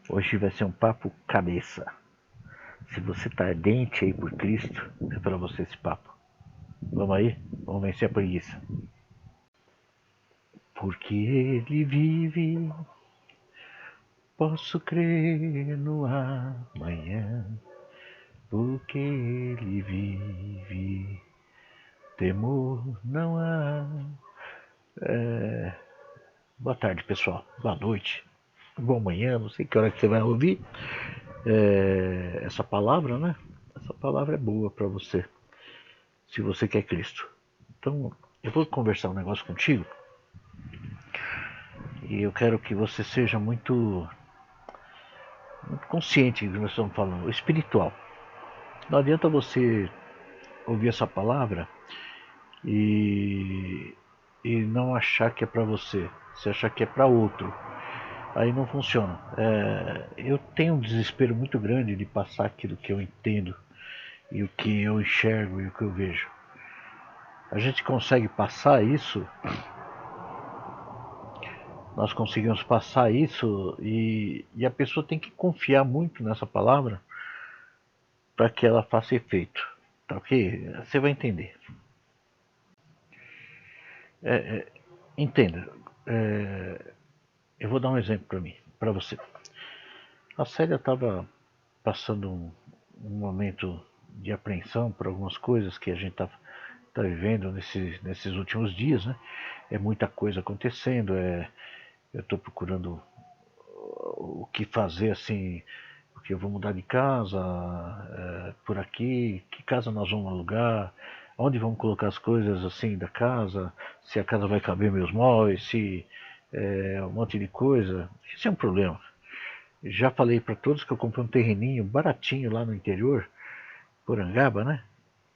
Hoje vai ser um papo cabeça. Se você tá ardente aí por Cristo, é para você esse papo. Vamos aí? Vamos vencer a preguiça. Porque Ele vive, posso crer no amanhã. Porque Ele vive, temor não há. Boa tarde, pessoal. Boa noite. Boa manhã, não sei que hora que você vai ouvir essa palavra, né? Essa palavra é boa para você, se você quer Cristo. Então, eu vou conversar um negócio contigo e eu quero que você seja muito consciente do que nós estamos falando, o espiritual. Não adianta você ouvir essa palavra e, e não achar que é para você, se achar que é para outro. Aí não funciona. Eu tenho um desespero muito grande de passar aquilo que eu entendo e o que eu enxergo e o que eu vejo. A gente consegue passar isso, nós conseguimos passar isso e a pessoa tem que confiar muito nessa palavra para que ela faça efeito. Tá ok? Você vai entender. Entenda. É, eu vou dar um exemplo para mim, para você. A Célia estava passando um momento de apreensão por algumas coisas que a gente tá vivendo nesses últimos dias, né? É muita coisa acontecendo, eu estou procurando o que fazer assim, porque eu vou mudar de casa por aqui, que casa nós vamos alugar, onde vamos colocar as coisas assim da casa, se a casa vai caber meus móveis, se um monte de coisa. Esse é um problema. Já falei para todos que eu comprei um terreninho baratinho lá no interior, Porangaba, né?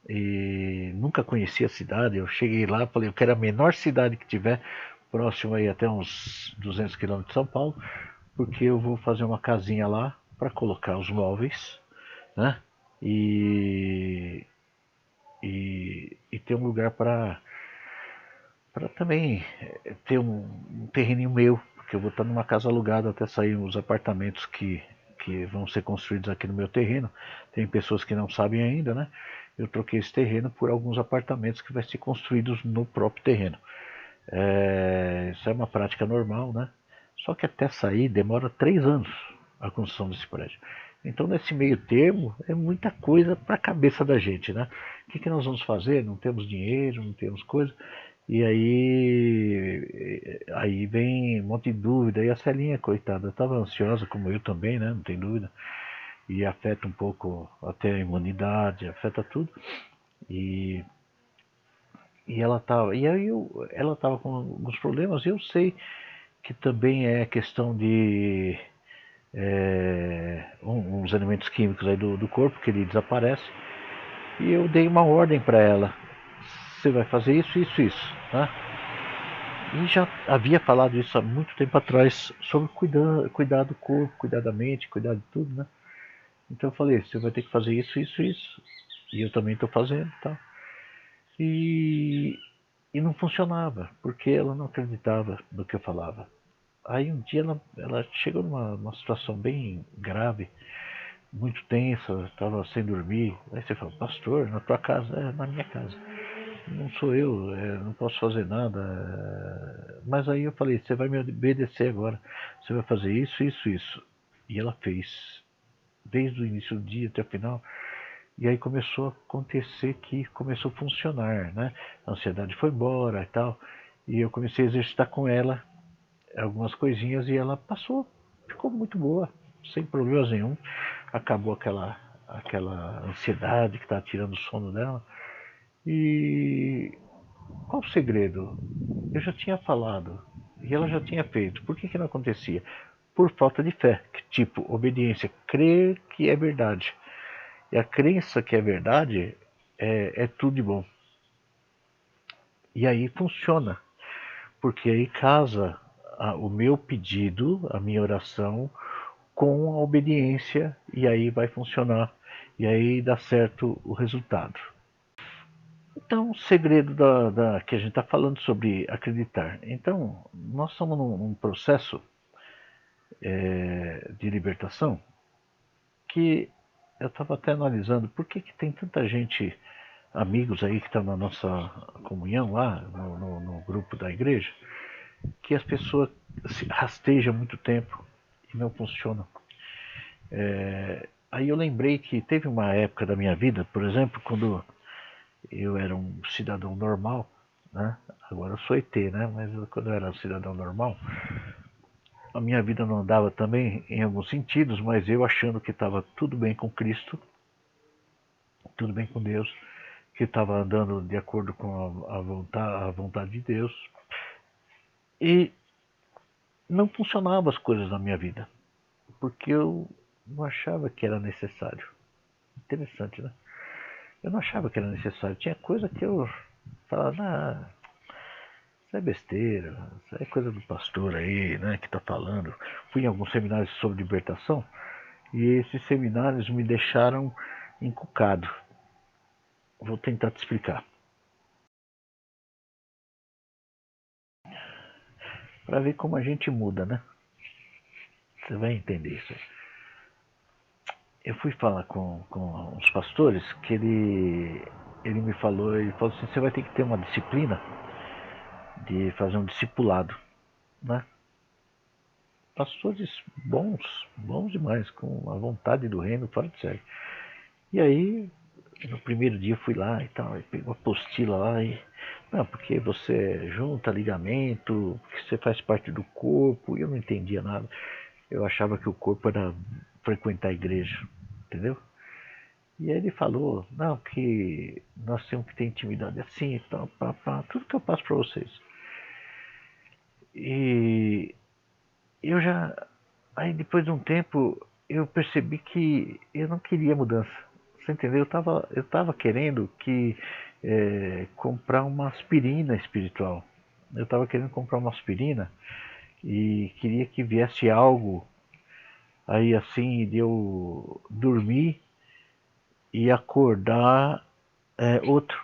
E nunca conhecia a cidade. Eu cheguei lá, falei, eu quero a menor cidade que tiver, próximo aí até uns 200 quilômetros de São Paulo, porque eu vou fazer uma casinha lá para colocar os móveis, né? E, e ter um lugar para também ter um terreninho meu, porque eu vou estar numa casa alugada até sair os apartamentos que vão ser construídos aqui no meu terreno. Tem pessoas que não sabem ainda, né? Eu troquei esse terreno por alguns apartamentos que vai ser construídos no próprio terreno. Isso é uma prática normal, né? Só que até sair demora 3 anos a construção desse prédio. Então, nesse meio termo, é muita coisa para a cabeça da gente, né? O que nós vamos fazer? Não temos dinheiro, não temos coisa. E aí vem um monte de dúvida. E a Celinha, coitada, estava ansiosa, como eu também, né? Não tem dúvida. E afeta um pouco até a imunidade, afeta tudo. E, ela estava com alguns problemas. E eu sei que também é questão de uns elementos químicos aí do corpo que ele desaparece. E eu dei uma ordem para ela: você vai fazer isso, isso, isso, né? E já havia falado isso há muito tempo atrás, sobre cuidar do corpo, cuidar da mente, cuidar de tudo, né? Então eu falei, você vai ter que fazer isso, isso, isso. E eu também estou fazendo, tá? E, e não funcionava, porque ela não acreditava no que eu falava. Aí um dia ela chegou numa situação bem grave, muito tensa, estava sem dormir. Aí você fala, pastor, na tua casa? É, na minha casa. Não sou eu, não posso fazer nada. Mas aí eu falei, você vai me obedecer agora. Você vai fazer isso, isso, isso. E ela fez, desde o início do dia até o final. E aí começou a acontecer que começou a funcionar, né? A ansiedade foi embora e tal. E eu comecei a exercitar com ela algumas coisinhas e ela passou, ficou muito boa, sem problemas nenhum. Acabou aquela ansiedade que estava tirando o sono dela. E qual o segredo? Eu já tinha falado e ela já tinha feito. Por que não acontecia? Por falta de fé, tipo obediência, crer que é verdade. E a crença que é verdade é tudo de bom. E aí funciona, porque aí casa o meu pedido, a minha oração, com a obediência, e aí vai funcionar, e aí dá certo o resultado. Então, o segredo que a gente está falando sobre acreditar. Então, nós estamos num processo de libertação, que eu estava até analisando por que tem tanta gente, amigos aí que estão na nossa comunhão lá, no grupo da igreja, que as pessoas se rastejam muito tempo e não funcionam. Aí eu lembrei que teve uma época da minha vida, por exemplo, quando eu era um cidadão normal, né? Agora eu sou ET, né? Mas quando eu era um cidadão normal, a minha vida não andava também em alguns sentidos, mas eu achando que estava tudo bem com Cristo, tudo bem com Deus, que estava andando de acordo com a vontade de Deus, e não funcionavam as coisas na minha vida, porque eu não achava que era necessário. Interessante, né? Eu não achava que era necessário. Tinha coisa que eu falava, ah, isso é besteira, isso é coisa do pastor aí, né, que está falando. Fui em alguns seminários sobre libertação e esses seminários me deixaram encucado. Vou tentar te explicar. Para ver como a gente muda, né? Você vai entender isso aí. Eu fui falar com os pastores que ele me falou, ele falou assim, você vai ter que ter uma disciplina de fazer um discipulado, né? Pastores bons, bons demais, com a vontade do reino fora de série. E aí, no primeiro dia eu fui lá e tal, e pegou a apostila lá e... Não, porque você junta ligamento, porque você faz parte do corpo, e eu não entendia nada. Eu achava que o corpo era frequentar a igreja, entendeu? E aí ele falou, não, que nós temos que ter intimidade assim e tal, pá, pá, tudo que eu passo para vocês. E eu já, aí depois de um tempo, eu percebi que eu não queria mudança. Você entendeu? Eu tava querendo comprar uma aspirina espiritual. Eu estava querendo comprar uma aspirina e queria que viesse algo aí assim de eu dormir e acordar outro,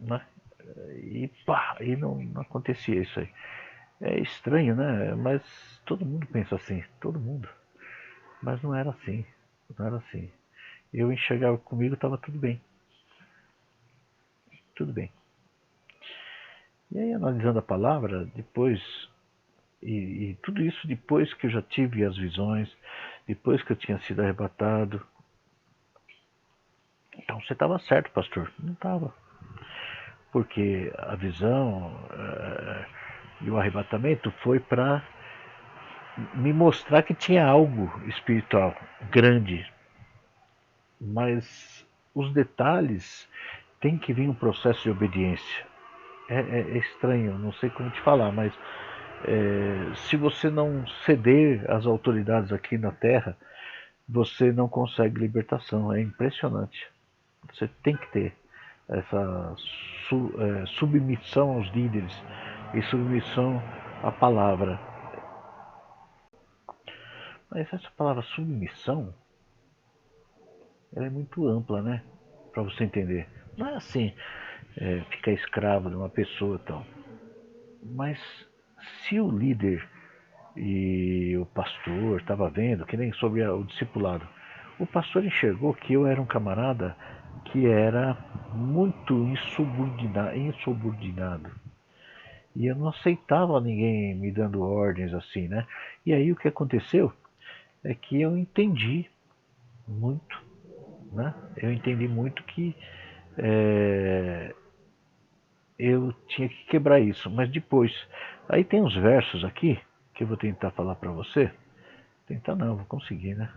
né? E pá, e não acontecia isso aí. É estranho, né? Mas todo mundo pensa assim, todo mundo. Mas não era assim, não era assim. Eu enxergava comigo, estava tudo bem, tudo bem. E aí, analisando a palavra, depois, e tudo isso depois que eu já tive as visões, depois que eu tinha sido arrebatado. Então você estava certo, pastor. Não estava. Porque a visão e o arrebatamento foi para me mostrar que tinha algo espiritual grande. Mas os detalhes tem que vir um processo de obediência. É estranho, não sei como te falar, mas se você não ceder às autoridades aqui na Terra, você não consegue libertação. É impressionante. Você tem que ter essa submissão aos líderes e submissão à palavra. Mas essa palavra submissão, ela é muito ampla, né? Para você entender. Não é assim, ficar escravo de uma pessoa e tal. Mas se o líder e o pastor estava vendo, que nem sobre o discipulado, o pastor enxergou que eu era um camarada que era muito insubordinado. E eu não aceitava ninguém me dando ordens assim, né? E aí o que aconteceu é que eu entendi muito, né? Eu entendi muito que é, eu tinha que quebrar isso. Mas depois, aí tem uns versos aqui que eu vou tentar falar para você. Tentar não, vou conseguir, né?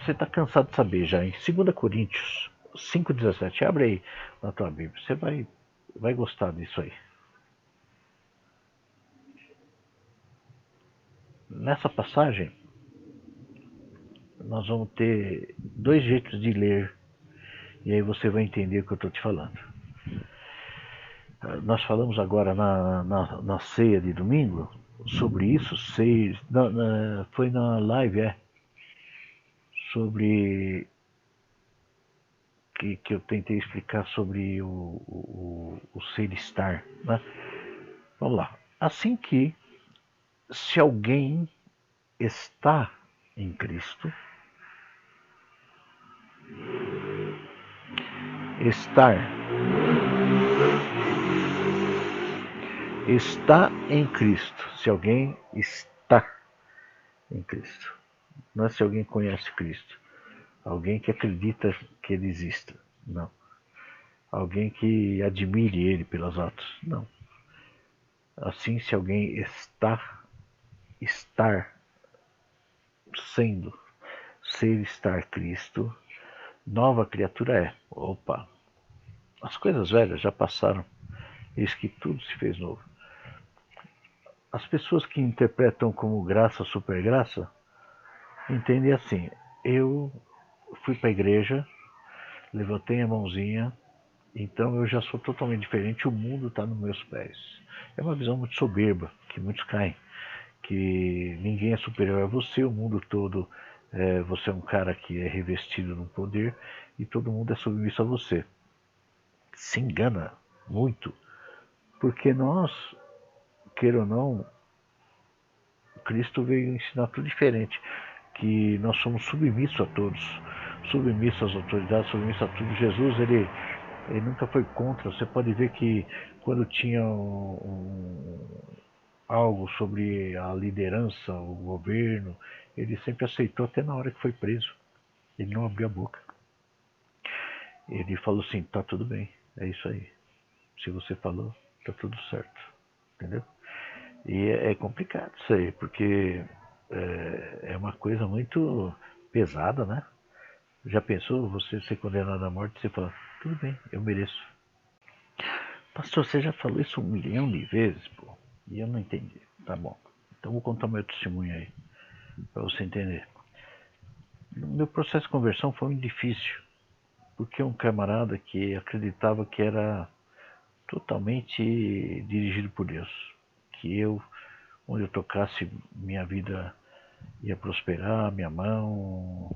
Você está cansado de saber já, em 2 Coríntios 5,17. Abre aí na tua Bíblia. Você vai gostar disso aí. Nessa passagem, nós vamos ter dois jeitos de ler. E aí você vai entender o que eu estou te falando. Nós falamos agora na ceia de domingo sobre isso. Foi na live, sobre que eu tentei explicar sobre o ser estar, né? Vamos lá. Assim que se alguém está em Cristo, está em Cristo, se alguém está em Cristo. Não é se alguém conhece Cristo, alguém que acredita que ele exista, não. Alguém que admire ele pelos atos, não. Assim, se alguém estar sendo, estar Cristo, nova criatura é. Opa, as coisas velhas já passaram, eis que tudo se fez novo. As pessoas que interpretam como graça, supergraça, entendem assim: eu fui para a igreja, levantei a mãozinha, então eu já sou totalmente diferente, o mundo está nos meus pés. É uma visão muito soberba, que muitos caem, que ninguém é superior a você, o mundo todo, você é um cara que é revestido no poder e todo mundo é submisso a você. Se engana muito, porque nós, queira ou não, Cristo veio ensinar tudo diferente, que nós somos submissos a todos, submissos às autoridades, submissos a tudo. Jesus, ele nunca foi contra. Você pode ver que quando tinha algo sobre a liderança, o governo, ele sempre aceitou até na hora que foi preso. Ele não abriu a boca. Ele falou assim: tá tudo bem, é isso aí. Se você falou, tá tudo certo. Entendeu? E é complicado isso aí, porque é uma coisa muito pesada, né? Já pensou você ser condenado à morte e você falar: tudo bem, eu mereço. Pastor, você já falou isso 1 milhão de vezes, pô, e eu não entendi. Tá bom, então vou contar meu testemunho aí, para você entender. Meu processo de conversão foi muito difícil, porque um camarada que acreditava que era totalmente dirigido por Deus, que eu, onde eu tocasse, minha vida ia prosperar, minha mão,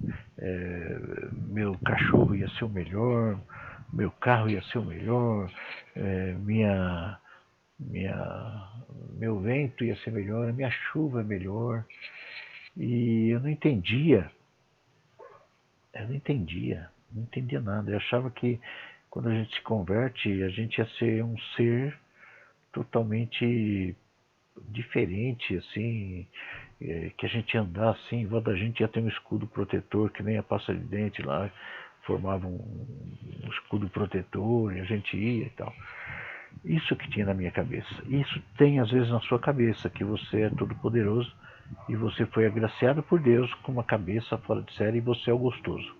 meu cachorro ia ser o melhor, meu carro ia ser o melhor, meu vento ia ser melhor, minha chuva é melhor. E eu não entendia, não entendia nada. Eu achava que quando a gente se converte, a gente ia ser um ser totalmente diferente, assim, que a gente ia andar assim, em volta da gente ia ter um escudo protetor, que nem a pasta de dente lá, formava um escudo protetor, e a gente ia e tal. Isso que tinha na minha cabeça. Isso tem às vezes na sua cabeça, que você é todo poderoso e você foi agraciado por Deus com uma cabeça fora de série e você é o gostoso.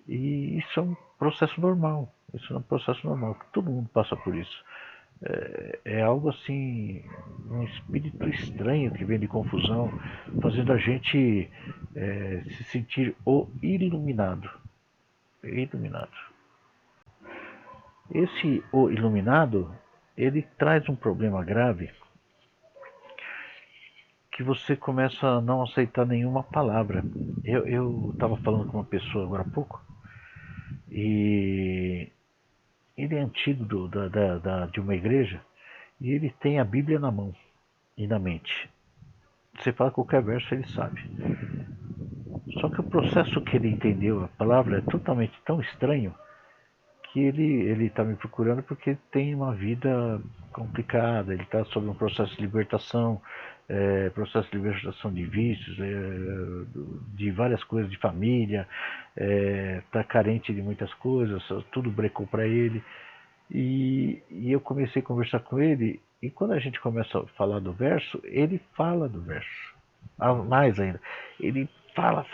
E isso é um processo normal. Isso é um processo normal, todo mundo passa por isso. É algo assim, um espírito estranho que vem de confusão, fazendo a gente se sentir o iluminado. Iluminado. Esse o iluminado, ele traz um problema grave, que você começa a não aceitar nenhuma palavra. Eu estava falando com uma pessoa agora há pouco, e ele é antigo de uma igreja, e ele tem a Bíblia na mão e na mente. Você fala qualquer verso, ele sabe. Só que o processo que ele entendeu a palavra é totalmente tão estranho, que ele está me procurando porque tem uma vida complicada, ele está sob um processo de libertação, processo de libertação de vícios, de várias coisas de família, está carente de muitas coisas, tudo brecou para ele. E eu comecei a conversar com ele, e quando a gente começa a falar do verso, ele fala do verso. Mais ainda, ele fala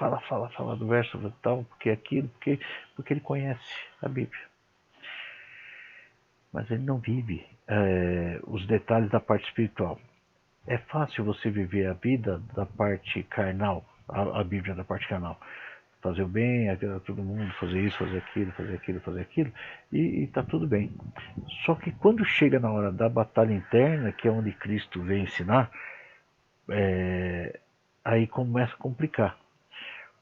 do verso tal, porque aquilo, porque ele conhece a Bíblia. Mas ele não vive os detalhes da parte espiritual. É fácil você viver a vida da parte carnal, a Bíblia da parte carnal. Fazer o bem, todo mundo, fazer isso, fazer aquilo, e está tudo bem. Só que quando chega na hora da batalha interna, que é onde Cristo vem ensinar, aí começa a complicar.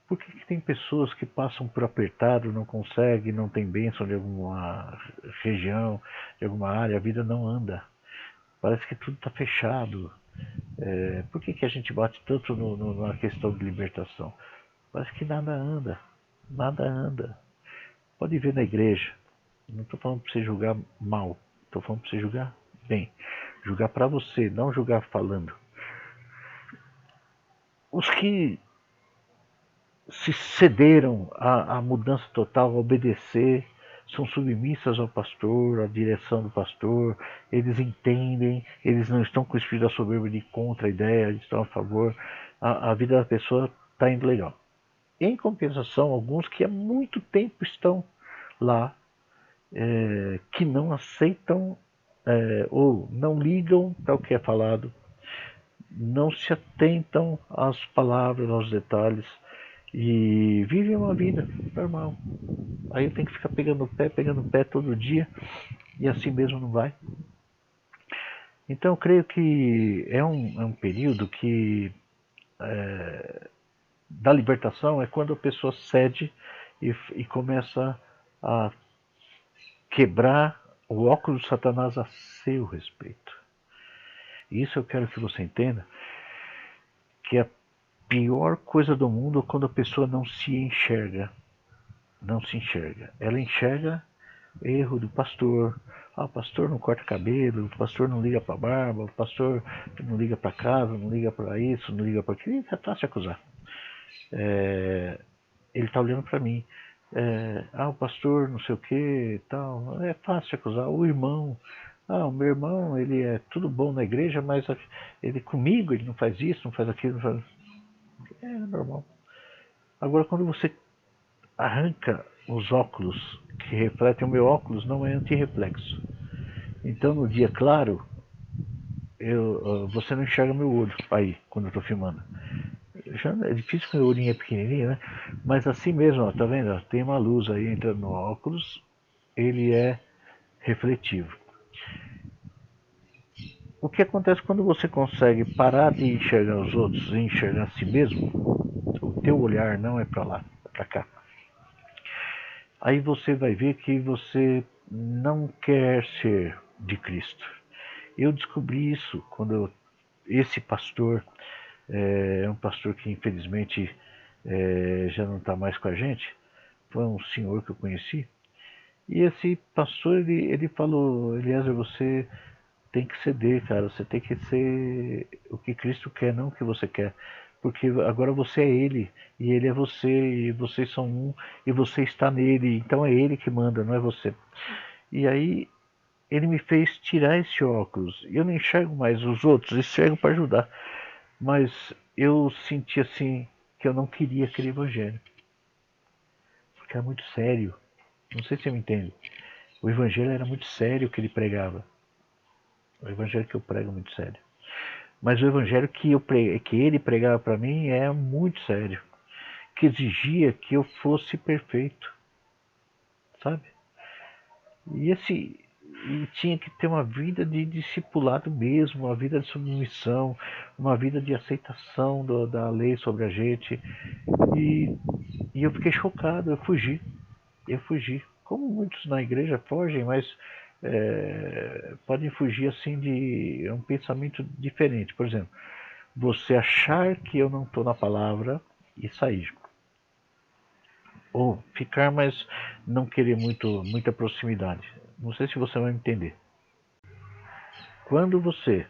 Por que tem pessoas que passam por apertado, não conseguem, não tem bênção de alguma região, de alguma área, a vida não anda? Parece que tudo está fechado. Por que a gente bate tanto na questão de libertação? Parece que nada anda, nada anda. Pode ver na igreja. Não estou falando para você julgar mal, estou falando para você julgar bem. Julgar para você, não julgar falando. Os que se cederam à mudança total, a obedecer, são submissas ao pastor, à direção do pastor, eles entendem, eles não estão com o espírito da soberba de contra a ideia, eles estão a favor, a vida da pessoa está indo legal. Em compensação, alguns que há muito tempo estão lá, que não aceitam ou não ligam para o que é falado, não se atentam às palavras, aos detalhes, e vivem uma vida normal. Aí eu tenho que ficar pegando o pé todo dia, e assim mesmo não vai. Então eu creio que é um período que da libertação é quando a pessoa cede e começa a quebrar o óculos de Satanás a seu respeito. E isso eu quero que você entenda, que a pior coisa do mundo é quando a pessoa não se enxerga. Não se enxerga. Ela enxerga erro do pastor. Ah, o pastor não corta cabelo, o pastor não liga para a barba, o pastor não liga para casa, não liga para isso, não liga para aquilo. Ele já está se acusar. Ele está olhando para mim. O pastor não sei o que tal. É fácil acusar. O irmão. O meu irmão, ele é tudo bom na igreja, mas ele comigo, ele não faz isso, não faz aquilo. Não faz... É normal. Agora, quando você arranca os óculos que refletem, o meu óculos não é antirreflexo. Então, no dia claro, você não enxerga meu olho aí, quando eu estou filmando. Já é difícil que meu olhinho é pequenininho, né? Mas assim mesmo, ó, tá vendo? Tem uma luz aí entrando no óculos, ele é refletivo. O que acontece quando você consegue parar de enxergar os outros e enxergar a si mesmo? O teu olhar não é para lá, é para cá. Aí você vai ver que você não quer ser de Cristo. Eu descobri isso quando esse pastor, é um pastor que infelizmente já não está mais com a gente, foi um senhor que eu conheci, e esse pastor ele falou: Eliezer, você tem que ceder, cara, você tem que ser o que Cristo quer, não o que você quer. Porque agora você é ele, e ele é você, e vocês são um, e você está nele, então é ele que manda, não é você. E aí ele me fez tirar esse óculos. Eu não enxergo mais os outros, enxergo para ajudar. Mas eu senti assim que eu não queria aquele evangelho. Porque era muito sério. Não sei se você me entende. O evangelho era muito sério que ele pregava. O evangelho que eu prego é muito sério. Mas o evangelho que ele pregava para mim é muito sério. Que exigia que eu fosse perfeito. Sabe? E tinha que ter uma vida de discipulado mesmo, uma vida de submissão, uma vida de aceitação da lei sobre a gente. E, e eu fiquei chocado, eu fugi. Como muitos na igreja fogem, mas podem fugir assim de um pensamento diferente. Por exemplo, você achar que eu não estou na palavra e sair. Ou ficar, mas não querer muita proximidade. Não sei se você vai entender. Quando você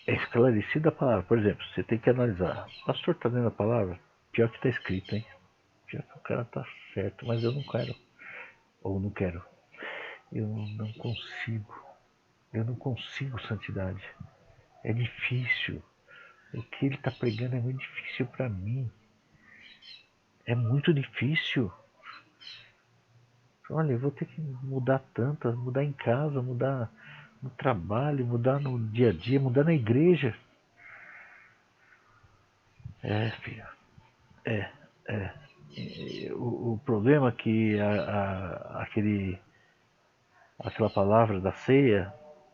é esclarecido a palavra, por exemplo, você tem que analisar. O pastor está dando a palavra? Pior que está escrito, hein? Pior que o cara está certo, mas eu não quero. Ou não quero. Eu não consigo. Eu não consigo santidade. É difícil. O que ele está pregando é muito difícil para mim. É muito difícil. Olha, eu vou ter que mudar tanto, mudar em casa, mudar no trabalho, mudar no dia a dia, mudar na igreja. Filho. É, é. O problema é que aquela palavra da ceia,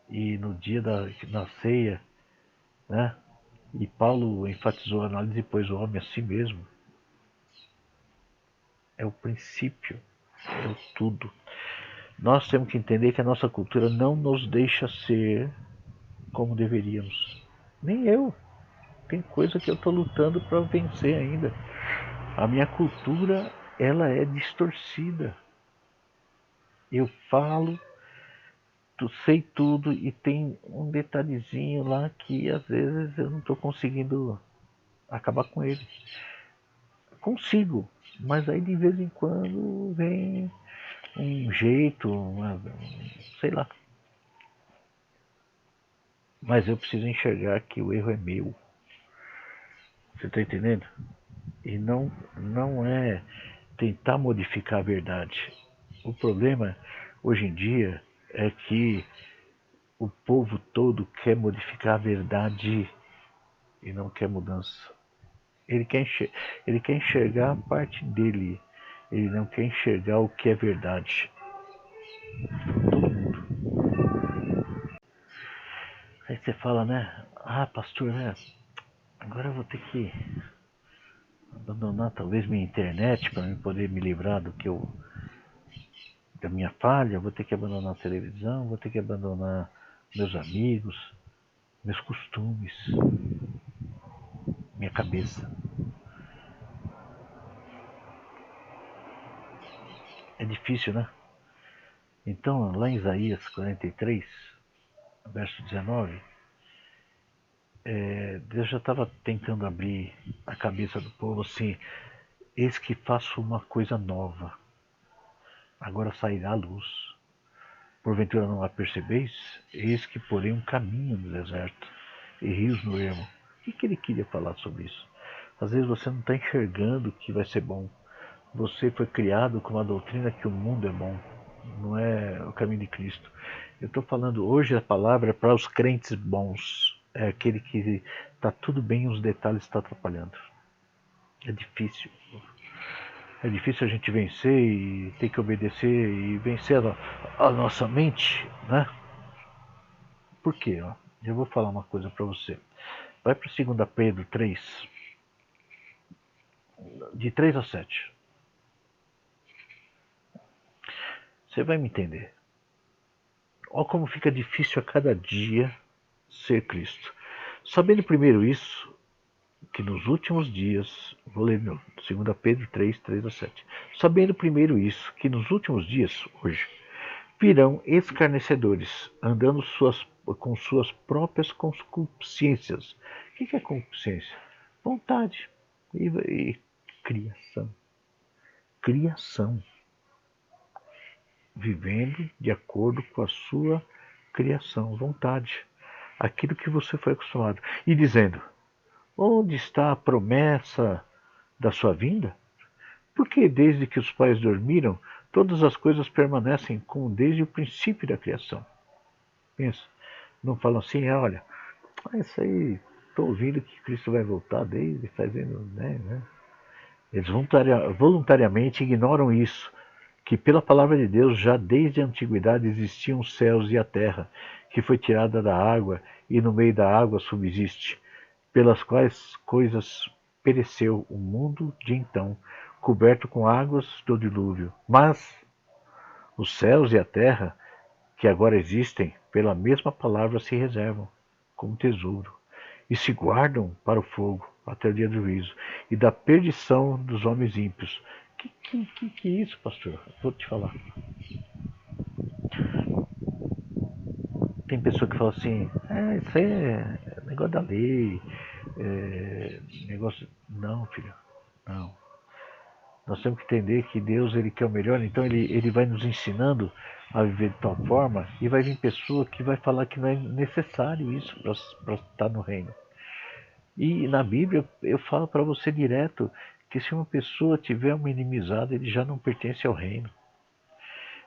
e no dia na ceia, né? E Paulo enfatizou a análise e pôs o homem a si mesmo. É o princípio, é o tudo. Nós temos que entender que a nossa cultura não nos deixa ser como deveríamos. Nem eu. Tem coisa que eu estou lutando para vencer ainda. A minha cultura, ela é distorcida. Eu falo, tu sei tudo e tem um detalhezinho lá que às vezes eu não estou conseguindo acabar com ele. Consigo, mas aí de vez em quando vem um jeito, sei lá. Mas eu preciso enxergar que o erro é meu. Você está entendendo? E não é tentar modificar a verdade. O problema hoje em dia é que o povo todo quer modificar a verdade e não quer mudança. Ele quer enxergar a parte dele. Ele não quer enxergar o que é verdade. Todo mundo. Aí você fala, né? Ah, pastor, né? Agora eu vou ter que abandonar talvez minha internet para poder me livrar da minha falha. Vou ter que abandonar a televisão, vou ter que abandonar meus amigos, meus costumes, minha cabeça. É difícil, né? Então, lá em Isaías 43, verso 19, Deus já estava tentando abrir a cabeça do povo assim: eis que faço uma coisa nova, agora sairá a luz. Porventura não a percebeis? Eis que porém um caminho no deserto e rios no ermo. O que ele queria falar sobre isso? Às vezes você não está enxergando que vai ser bom. Você foi criado com uma doutrina que o mundo é bom, não é o caminho de Cristo. Eu estou falando hoje a palavra para os crentes bons. É aquele que está tudo bem e os detalhes estão atrapalhando. É difícil. É difícil a gente vencer e ter que obedecer e vencer a nossa mente, né? Por quê? Ó? Eu vou falar uma coisa para você. Vai para 2 Pedro 3, de 3 a 7. Você vai me entender. Olha como fica difícil a cada dia ser Cristo. Sabendo primeiro isso, que nos últimos dias, vou ler meu, 2 Pedro 3, 3 a 7. Sabendo primeiro isso, que nos últimos dias, hoje, virão escarnecedores, andando com suas próprias concupiscências. O que é concupiscência? Vontade e criação. Criação. Vivendo de acordo com a sua criação, vontade. Aquilo que você foi acostumado. E dizendo, onde está a promessa da sua vinda? Porque desde que os pais dormiram, todas as coisas permanecem como desde o princípio da criação. Pensa, não falam assim, olha, isso aí, estou ouvindo que Cristo vai voltar desde fazendo, né? Eles voluntariamente ignoram isso, que pela palavra de Deus já desde a antiguidade existiam os céus e a terra, que foi tirada da água e no meio da água subsiste, pelas quais coisas pereceu o mundo de então, coberto com águas do dilúvio. Mas os céus e a terra, que agora existem, pela mesma palavra se reservam, como tesouro, e se guardam para o fogo, até o dia do juízo, e da perdição dos homens ímpios. Que é isso, pastor? Vou te falar. Tem pessoa que fala assim, isso aí é negócio da lei, negócio... Não, filho, não. Nós temos que entender que Deus ele quer o melhor, então ele vai nos ensinando a viver de tal forma e vai vir pessoa que vai falar que não é necessário isso para estar no reino. E na Bíblia eu falo para você direto que se uma pessoa tiver uma inimizade, ele já não pertence ao reino.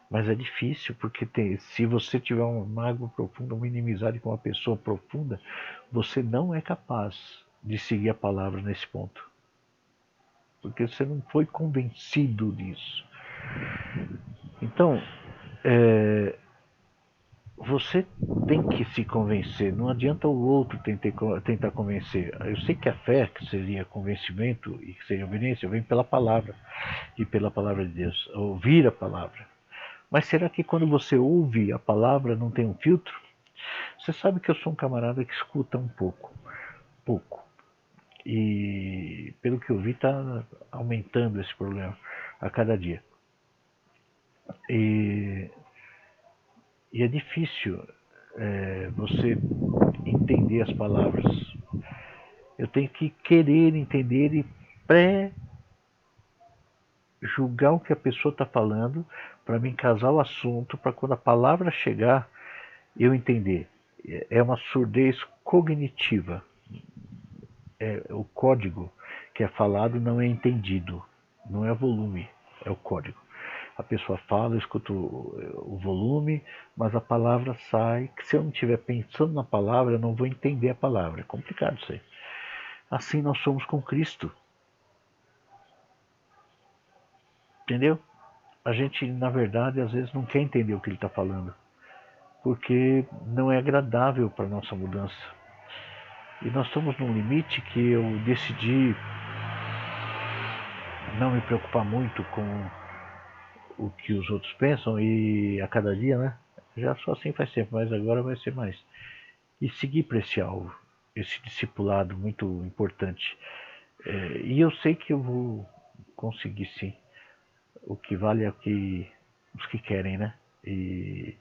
Mas é difícil, porque se você tiver uma mágoa profunda, uma inimizade com uma pessoa profunda, você não é capaz de seguir a palavra nesse ponto. Porque você não foi convencido disso. Então, você tem que se convencer, não adianta o outro tentar convencer. Eu sei que a fé, que seria convencimento e que seria obediência, vem pela palavra e pela palavra de Deus, ouvir a palavra. Mas será que quando você ouve a palavra não tem um filtro? Você sabe que eu sou um camarada que escuta um pouco, pouco. E pelo que eu vi, está aumentando esse problema a cada dia. E é difícil você entender as palavras. Eu tenho que querer entender e pré-julgar o que a pessoa está falando para me casar o assunto, para quando a palavra chegar, eu entender. É uma surdez cognitiva. O código que é falado não é entendido. Não é volume, é o código. A pessoa fala, eu escuto o volume, mas a palavra sai. Se eu não estiver pensando na palavra, eu não vou entender a palavra. É complicado isso aí. Assim nós somos com Cristo. Entendeu? A gente, na verdade, às vezes não quer entender o que ele está falando, porque não é agradável para a nossa mudança. E nós estamos num limite que eu decidi não me preocupar muito com o que os outros pensam, e a cada dia, né? Já sou assim faz tempo, mas agora vai ser mais. E seguir para esse alvo, esse discipulado muito importante. E eu sei que eu vou conseguir sim. O que vale é o que os que querem, né? E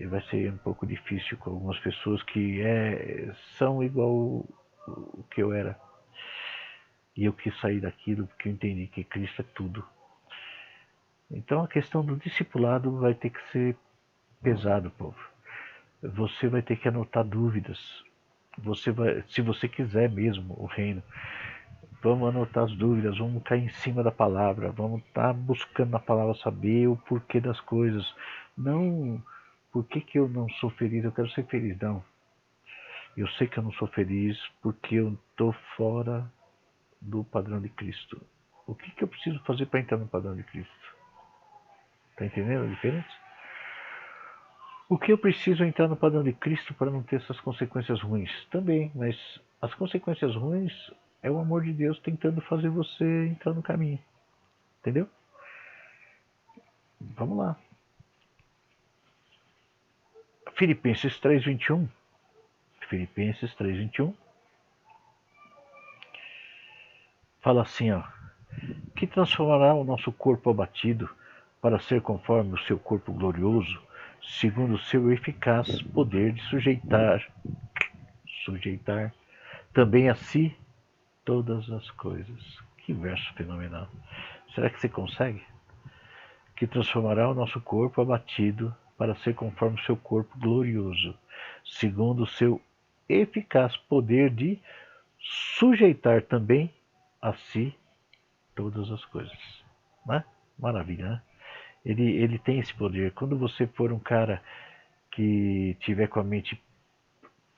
vai ser um pouco difícil com algumas pessoas que são igual o que eu era. E eu quis sair daquilo porque eu entendi que Cristo é tudo. Então a questão do discipulado vai ter que ser pesado, povo. Você vai ter que anotar dúvidas. Se você quiser mesmo o reino, vamos anotar as dúvidas, vamos cair em cima da palavra, vamos estar buscando na palavra saber o porquê das coisas. Não, por que eu não sou feliz? Eu quero ser feliz. Não. Eu sei que eu não sou feliz porque eu estou fora do padrão de Cristo. O que eu preciso fazer para entrar no padrão de Cristo? Está entendendo a diferença? O que eu preciso entrar no padrão de Cristo para não ter essas consequências ruins? Também, mas as consequências ruins é o amor de Deus tentando fazer você entrar no caminho. Entendeu? Vamos lá. Filipenses 3:21. Filipenses 3:21. Fala assim, ó. Que transformará o nosso corpo abatido para ser conforme o seu corpo glorioso, segundo o seu eficaz poder de sujeitar também a si todas as coisas. Que verso fenomenal. Será que você consegue? Que transformará o nosso corpo abatido para ser conforme o seu corpo glorioso, segundo o seu eficaz poder de sujeitar também a si todas as coisas. Né? Maravilha, né? Ele tem esse poder. Quando você for um cara que tiver com a mente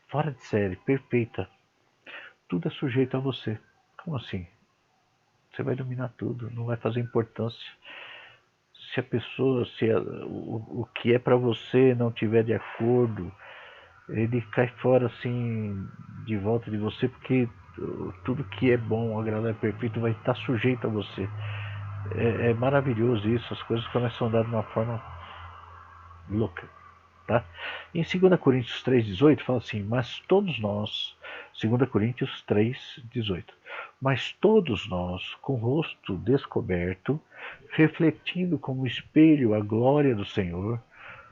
fora de série, perfeita, tudo é sujeito a você. Como assim? Você vai dominar tudo, não vai fazer importância. Se a pessoa, o que é para você não tiver de acordo, ele cai fora assim de volta de você, porque tudo que é bom, agradável, perfeito vai estar sujeito a você. É maravilhoso isso, as coisas começam a andar de uma forma louca. Tá? Em 2 Coríntios 3,18 fala assim, mas todos nós, 2 Coríntios 3,18, mas todos nós, com o rosto descoberto, refletindo como espelho a glória do Senhor,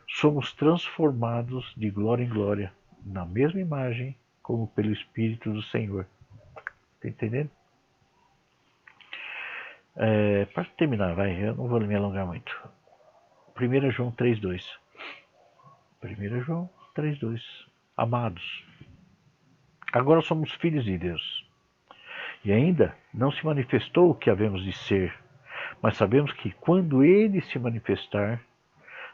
somos transformados de glória em glória, na mesma imagem, como pelo Espírito do Senhor. Tá entendendo? Para terminar, eu não vou me alongar muito. 1 João 3,2. 1 João 3,2. Amados, agora somos filhos de Deus. E ainda não se manifestou o que havemos de ser, mas sabemos que quando ele se manifestar,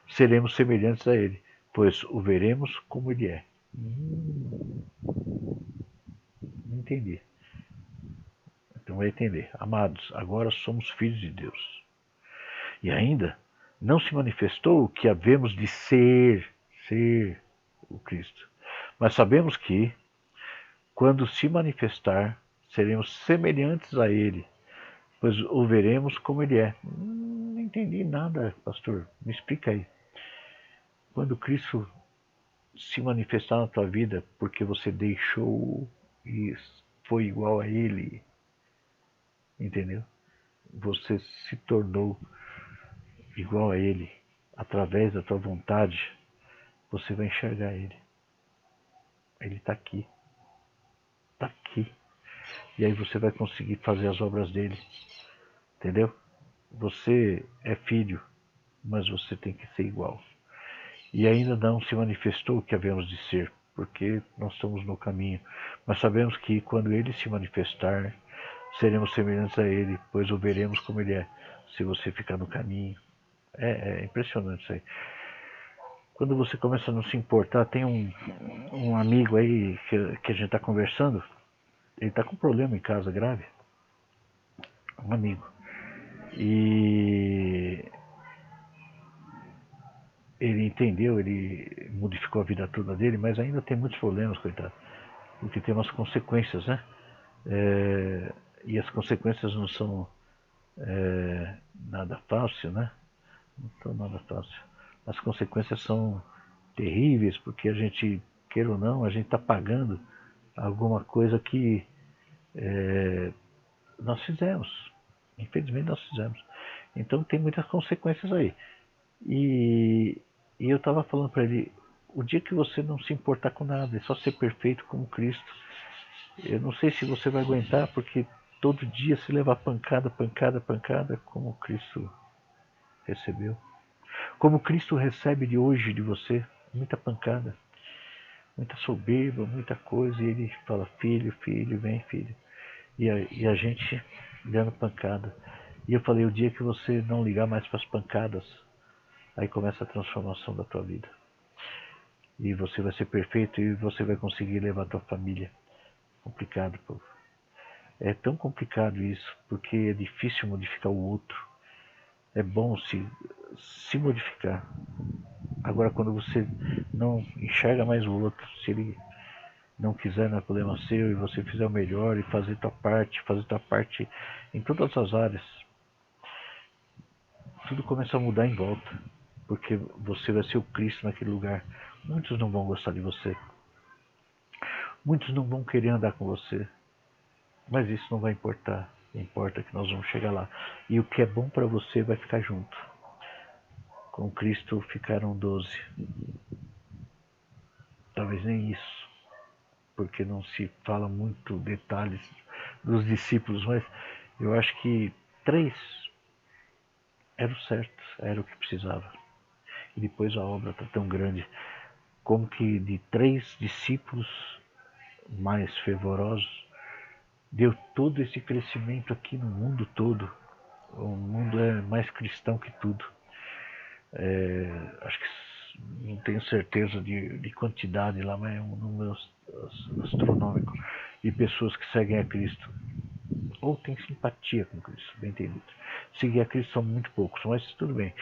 seremos semelhantes a ele, pois o veremos como ele é. Não entendi. Então vai entender. Amados, agora somos filhos de Deus. E ainda não se manifestou o que havemos de ser o Cristo. Mas sabemos que, quando se manifestar, seremos semelhantes a ele, pois o veremos como ele é. Não entendi nada, pastor. Me explica aí. Quando Cristo se manifestar na tua vida porque você deixou e foi igual a ele, entendeu? Você se tornou igual a ele através da tua vontade, você vai enxergar ele. Ele está aqui. Está aqui. E aí você vai conseguir fazer as obras dele. Entendeu? Você é filho, mas você tem que ser igual. E ainda não se manifestou o que havemos de ser, porque nós estamos no caminho. Mas sabemos que quando ele se manifestar, seremos semelhantes a ele, pois o veremos como ele é, se você ficar no caminho. É impressionante isso aí. Quando você começa a não se importar, tem um amigo aí que a gente está conversando, ele está com um problema em casa grave, um amigo. E ele entendeu, ele modificou a vida toda dele, mas ainda tem muitos problemas, coitado. Porque tem umas consequências, né? E as consequências não são nada fácil, né? Não são nada fácil. As consequências são terríveis, porque a gente, queira ou não, a gente está pagando alguma coisa que nós fizemos. Infelizmente nós fizemos. Então tem muitas consequências aí. E eu estava falando para ele, o dia que você não se importar com nada, é só ser perfeito como Cristo. Eu não sei se você vai aguentar, porque todo dia se levar pancada, pancada, pancada, como Cristo recebeu. Como Cristo recebe de hoje de você, muita pancada, muita soberba, muita coisa, e ele fala, filho, filho, vem filho. E a gente dando pancada. E eu falei, o dia que você não ligar mais para as pancadas, aí começa a transformação da tua vida. E você vai ser perfeito e você vai conseguir levar a tua família. Complicado, povo. É tão complicado isso, porque é difícil modificar o outro. É bom se modificar. Agora, quando você não enxerga mais o outro, se ele não quiser, não é problema seu, e você fizer o melhor e fazer tua parte em todas as áreas, tudo começa a mudar em volta, porque você vai ser o Cristo naquele lugar. Muitos não vão gostar de você, muitos não vão querer andar com você, mas isso não vai importar. Importa que nós vamos chegar lá, e o que é bom para você vai ficar junto. Com Cristo ficaram 12, talvez nem isso, porque não se fala muito detalhes dos discípulos, mas eu acho que 3 era o certo, era o que precisava. E depois a obra está tão grande, como que de 3 discípulos mais fervorosos, deu todo esse crescimento aqui no mundo todo. O mundo é mais cristão que tudo. Acho que não tenho certeza de quantidade lá, mas é um número astronômico de pessoas que seguem a Cristo. Ou têm simpatia com Cristo, bem entendido. Seguir a Cristo são muito poucos, mas tudo bem.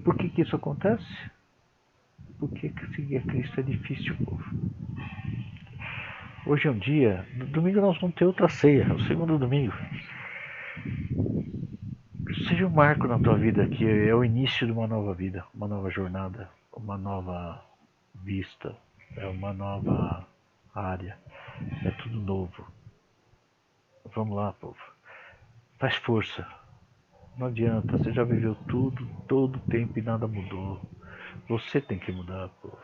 Por que isso acontece? Porque seguir a Cristo é difícil, povo. Hoje é um dia, no domingo nós vamos ter outra ceia, o segundo domingo. Seja um marco na tua vida, que é o início de uma nova vida, uma nova jornada, uma nova vista, é uma nova área, é tudo novo. Vamos lá, povo. Faz força. Não adianta, você já viveu tudo, todo o tempo e nada mudou. Você tem que mudar, povo.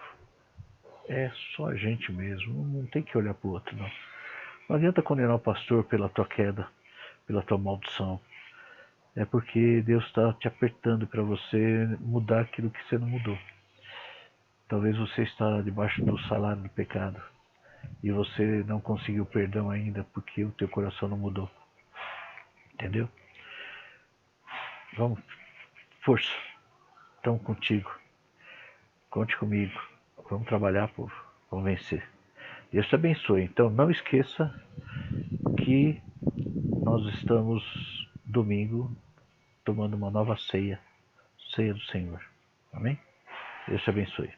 É só a gente mesmo, não tem que olhar pro outro, não. Não adianta condenar o pastor pela tua queda, pela tua maldição. É porque Deus está te apertando para você mudar aquilo que você não mudou. Talvez você está debaixo do salário do pecado e você não conseguiu perdão ainda porque o teu coração não mudou. Entendeu? Vamos, força. Estamos contigo. Conte comigo. Vamos trabalhar, povo. Vamos vencer. Deus te abençoe. Então não esqueça que nós estamos domingo tomando uma nova ceia. Ceia do Senhor. Amém? Deus te abençoe.